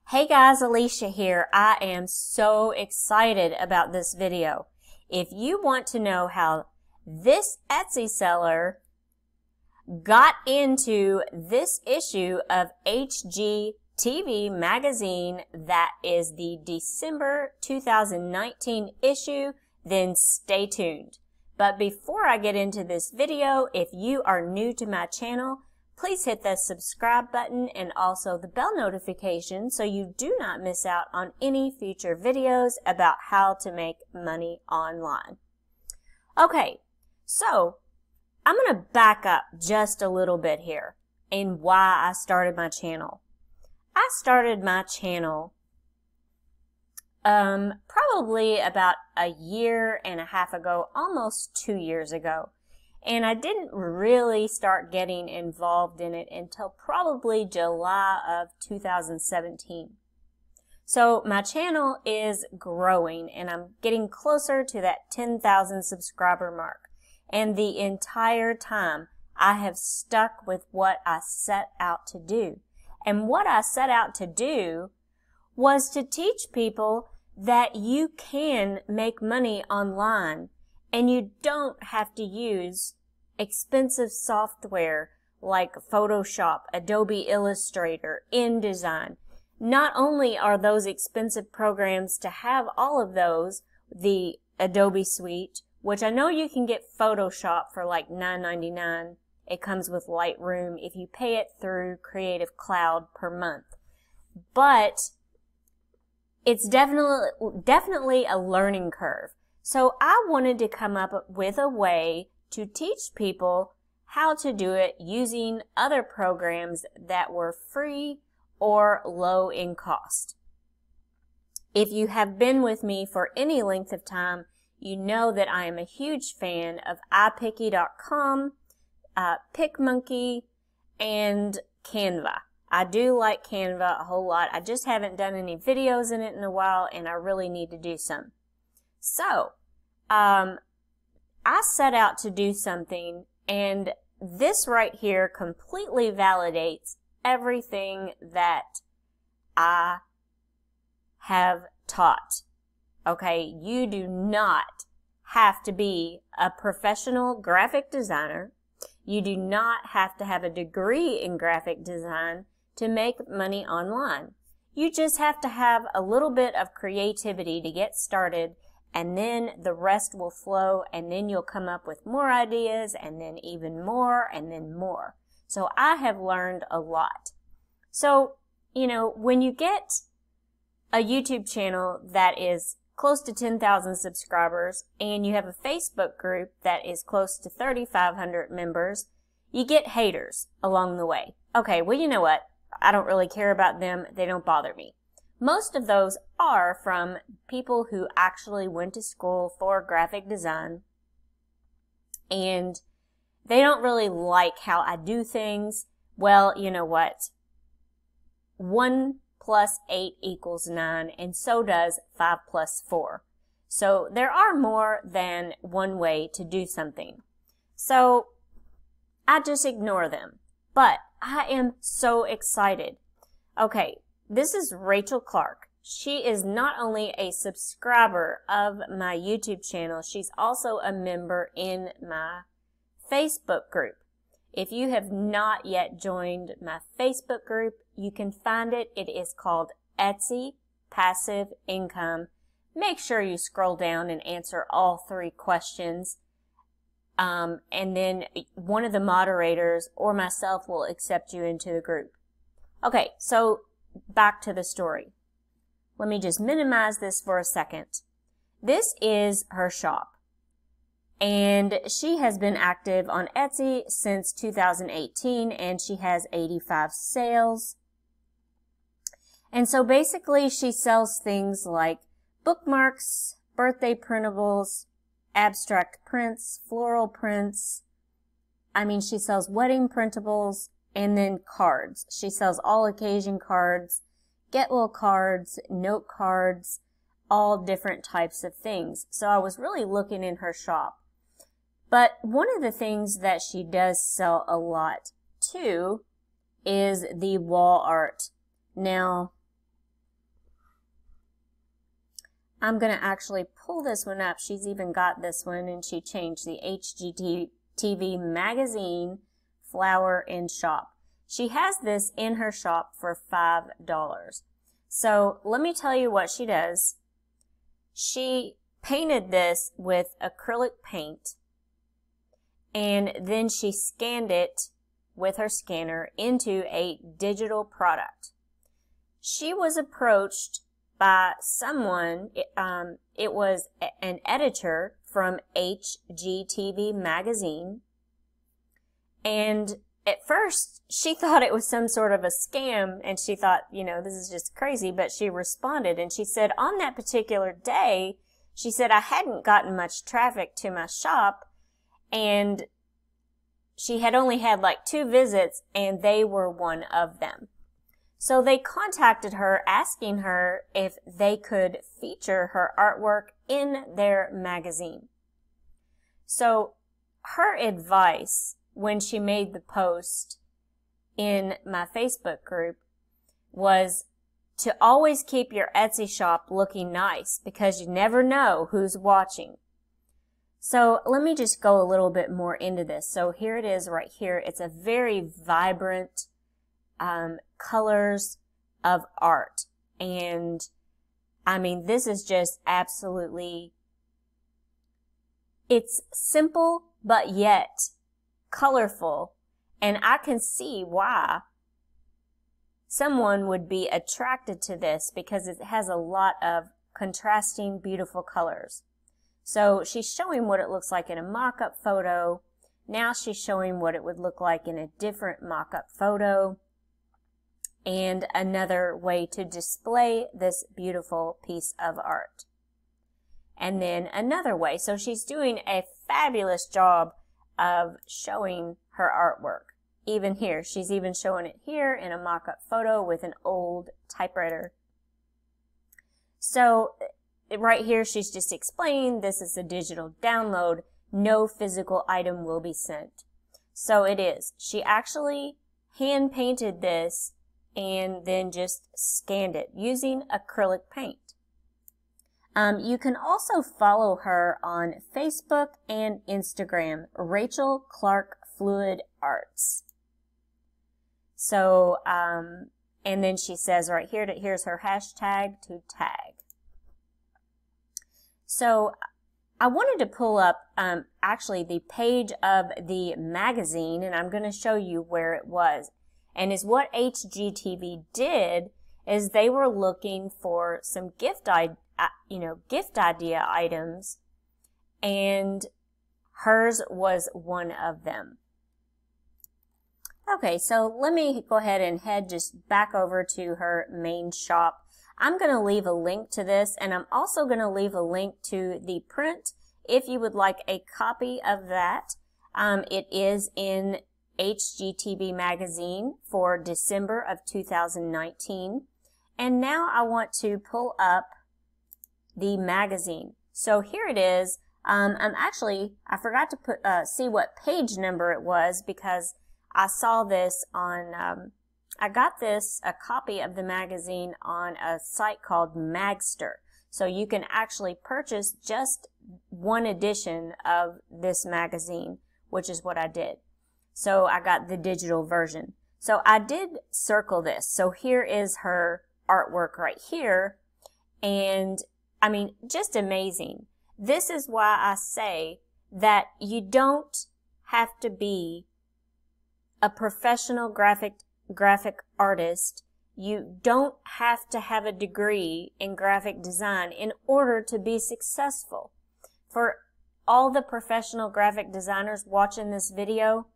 Hey guys, Alisha here. I am so excited about this video. If you want to know how this Etsy seller got into this issue of HGTV magazine, that is the December 2019 issue, then stay tuned. But before I get into this video, if you are new to my channel, please hit the subscribe button and also the bell notification so you do not miss out on any future videos about how to make money online. Okay, so I'm going to back up just a little bit here and why I started my channel. I started my channel probably about a year and a half ago, almost 2 years ago. And I didn't really start getting involved in it until probably July of 2017. So my channel is growing and I'm getting closer to that 10,000 subscriber mark. And the entire time I have stuck with what I set out to do. And what I set out to do was to teach people that you can make money online. And you don't have to use expensive software like Photoshop, Adobe Illustrator, InDesign. Not only are those expensive programs to have all of those, the Adobe Suite, which I know you can get Photoshop for like $9.99. It comes with Lightroom if you pay it through Creative Cloud per month. But it's definitely a learning curve. So I wanted to come up with a way to teach people how to do it using other programs that were free or low in cost. If you have been with me for any length of time, you know that I am a huge fan of iPicky.com, PicMonkey, and Canva. I do like Canva a whole lot. I just haven't done any videos in it in a while, and I really need to do some. So, I set out to do something, and this right here completely validates everything that I have taught. Okay, you do not have to be a professional graphic designer. You do not have to have a degree in graphic design to make money online. You just have to have a little bit of creativity to get started, and then the rest will flow, and then you'll come up with more ideas, and then even more, and then more. So I have learned a lot. So, you know, when you get a YouTube channel that is close to 10,000 subscribers, and you have a Facebook group that is close to 3,500 members, you get haters along the way. Okay, well, you know what? I don't really care about them. They don't bother me. Most of those are from people who actually went to school for graphic design, and they don't really like how I do things. Well, you know what? 1 plus 8 equals 9, and so does 5 plus 4. So there are more than one way to do something. So I just ignore them. But I am so excited. Okay. This is Rachel Clark. She is not only a subscriber of my YouTube channel, she's also a member in my Facebook group. If you have not yet joined my Facebook group, you can find it. It is called Etsy Passive Income. Make sure you scroll down and answer all 3 questions. And then one of the moderators or myself will accept you into the group. Okay, so back to the story. Let me just minimize this for a second. This is her shop, and she has been active on Etsy since 2018, and she has 85 sales. And so basically she sells things like bookmarks, birthday printables, abstract prints, floral prints. I mean, she sells wedding printables, and then cards. She sells all occasion cards, get well cards, note cards, all different types of things. So I was really looking in her shop. But one of the things that she does sell a lot too is the wall art. Now, I'm going to actually pull this one up. She's even got this one, and she changed the HGTV magazine flower in shop. She has this in her shop for $5. So let me tell you what she does. She painted this with acrylic paint, and then she scanned it with her scanner into a digital product. She was approached by someone, it was an editor from HGTV magazine, and at first she thought it was some sort of a scam, and she thought, you know, this is just crazy, but she responded, and she said on that particular day, she said, I hadn't gotten much traffic to my shop, and she had only had like 2 visits, and they were one of them. So they contacted her asking her if they could feature her artwork in their magazine. So her advice when she made the post in my Facebook group was to always keep your Etsy shop looking nice, because you never know who's watching. So let me just go a little bit more into this. So here it is right here. It's a very vibrant colors of art. And I mean, this is just absolutely, it's simple, but yet colorful. And I can see why someone would be attracted to this, because it has a lot of contrasting, beautiful colors. So she's showing what it looks like in a mock-up photo. Now she's showing what it would look like in a different mock-up photo, and another way to display this beautiful piece of art. And then another way. So she's doing a fabulous job of showing her artwork. Even here, she's even showing it here in a mock-up photo with an old typewriter. So right here, she's just explained this is a digital download. No physical item will be sent. So it is. She actually hand painted this and then just scanned it using acrylic paint. You can also follow her on Facebook and Instagram, Rachel Clark Fluid Arts. So, and then she says right here, here's her hashtag to tag. So I wanted to pull up actually the page of the magazine, and I'm going to show you where it was. And is what HGTV did is they were looking for some gift idea items, and hers was one of them. Okay, so let me go ahead and head just back over to her main shop. I'm going to leave a link to this, and I'm also going to leave a link to the print if you would like a copy of that. It is in HGTV magazine for December of 2019. And now I want to pull up the magazine. So here it is. I forgot to put see what page number it was, because I saw this on I got a copy of the magazine on a site called Magster. So you can actually purchase just one edition of this magazine, which is what I did. So I got the digital version. So I did circle this. So here is her artwork right here. And I mean, just amazing. This is why I say that you don't have to be a professional graphic artist. You don't have to have a degree in graphic design in order to be successful. For all the professional graphic designers watching this video,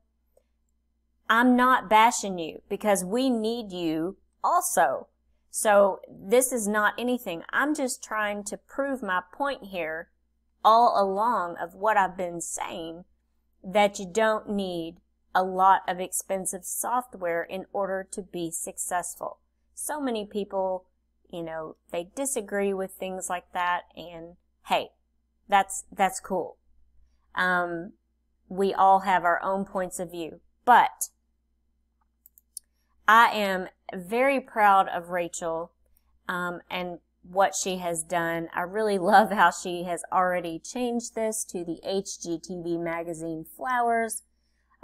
I'm not bashing you, because we need you also. So this is not anything. I'm just trying to prove my point here all along of what I've been saying, that you don't need a lot of expensive software in order to be successful. So many people, you know, they disagree with things like that, and hey, that's cool. We all have our own points of view, but I am very proud of Rachel, and what she has done. I really love how she has already changed this to the HGTV magazine flowers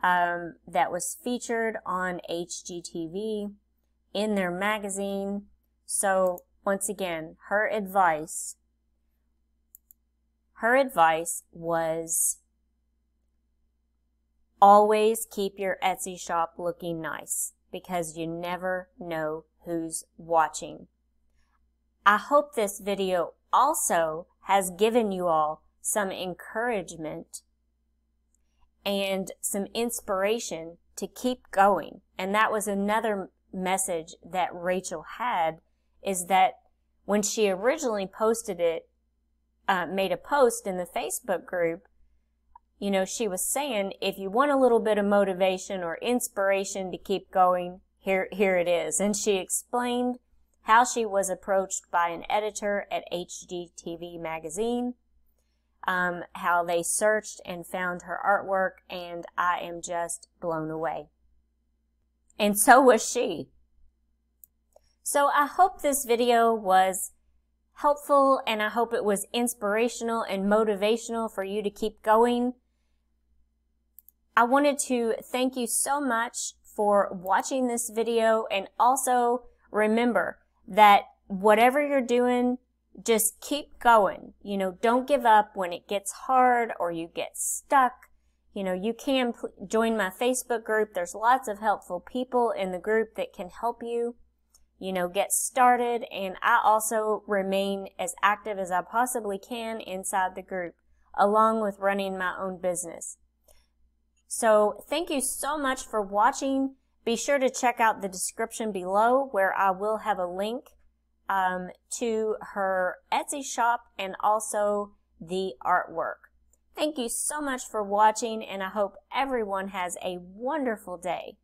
that was featured on HGTV in their magazine. So once again, her advice was always keep your Etsy shop looking nice, because you never know who's watching. I hope this video also has given you all some encouragement and some inspiration to keep going. And that was another message that Rachel had, is that when she originally posted it, made a post in the Facebook group, you know, she was saying, if you want a little bit of motivation or inspiration to keep going, here it is. And she explained how she was approached by an editor at HGTV magazine, how they searched and found her artwork, and I am just blown away. And so was she. So I hope this video was helpful, and I hope it was inspirational and motivational for you to keep going. I wanted to thank you so much for watching this video, and also remember that whatever you're doing, just keep going. You know, don't give up when it gets hard or you get stuck. You know, you can join my Facebook group. There's lots of helpful people in the group that can help you, you know, get started. And I also remain as active as I possibly can inside the group, along with running my own business. So thank you so much for watching. Be sure to check out the description below, where I will have a link to her Etsy shop and also the artwork. Thank you so much for watching, and I hope everyone has a wonderful day.